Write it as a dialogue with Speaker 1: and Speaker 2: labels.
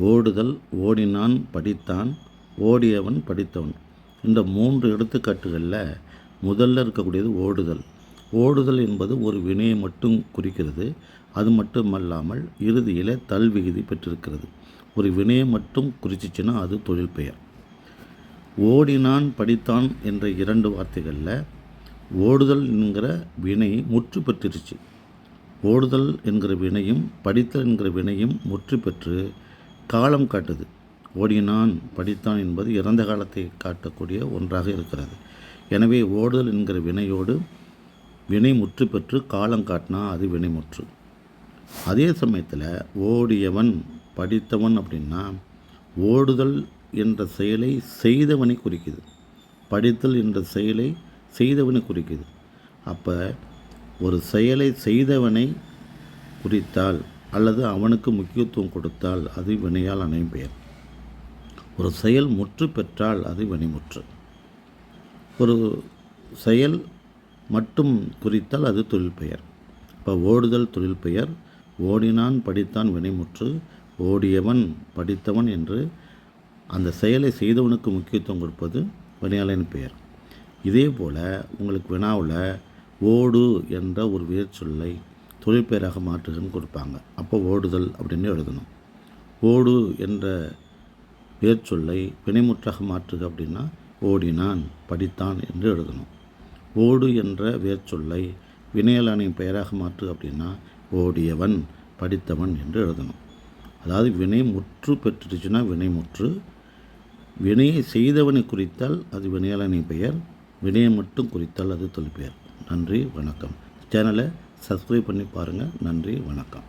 Speaker 1: ஓடுதல், ஓடினான், படித்தான், ஓடியவன், படித்தவன். இந்த 3 எடுத்துக்காட்டுகளில் முதல்ல இருக்கக்கூடியது ஓடுதல். ஓடுதல் என்பது ஒரு வினையை மட்டும் குறிக்கிறது. அது மட்டுமல்லாமல் இறுதியில் தல் விகுதி பெற்றிருக்கிறது. ஒரு வினையை மட்டும் குறிச்சிச்சுன்னா அது தொழில் பெயர். ஓடினான், படித்தான் என்ற 2 வார்த்தைகளில் ஓடுதல் என்கிற வினை முற்று பெற்றுருச்சு. ஓடுதல் என்கிற வினையும் படித்தல் என்கிற வினையும் முற்று பெற்று காலம் காட்டுது. ஓடினான், படித்தான் என்பது இறந்த காலத்தை காட்டக்கூடிய ஒன்றாக இருக்கிறது. எனவே ஓடுதல் என்கிற வினையோடு வினை முற்று பெற்று காலம் காட்டினா அது வினைமுற்று. அதே சமயத்தில் ஓடியவன், படித்தவன் அப்படின்னா ஓடுதல் என்ற செயலை செய்தவனை குறிக்குது, படித்தல் என்ற செயலை செய்தவனை குறிக்குது. அப்போ ஒரு செயலை செய்தவனை குறித்தால் அல்லது அவனுக்கு முக்கியத்துவம் கொடுத்தால் அது வினையால் அணையும் பெயர். ஒரு செயல் முற்று பெற்றால் அது வினைமுற்று. ஒரு செயல் மட்டும் குறித்தால் அது தொழில் பெயர். இப்போ ஓடுதல் தொழில் பெயர், ஓடினான், படித்தான் வினைமுற்று, ஓடியவன், படித்தவன் என்று அந்த செயலை செய்தவனுக்கு முக்கியத்துவம் கொடுப்பது வினையாளரின் பெயர். இதே போல் உங்களுக்கு வினாவில் ஓடு என்ற ஒரு வேர்ச்சொல்லை தொழிற்பெயராக மாற்றுகன்னு கொடுப்பாங்க. அப்போ ஓடுதல் அப்படின்னு எழுதணும். ஓடு என்ற வேர்ச்சொல்லை வினைமுற்றாக மாற்றுக அப்படின்னா ஓடினான், படித்தான் என்று எழுதணும். ஓடு என்ற வேர்ச்சொல்லை வினையாளனின் பெயராக மாற்று அப்படின்னா ஓடியவன், படித்தவன் என்று எழுதணும். அதாவது வினை முற்று பெற்றுச்சுன்னா வினைமுற்று. வினையை செய்தவனை குறித்தால் அது வினையாளனின் பெயர், வினையை மட்டும் குறித்தால் அது தொழிற்பெயர். நன்றி, வணக்கம். சேனலை சப்ஸ்கிரைப் பண்ணி பாருங்கள். நன்றி, வணக்கம்.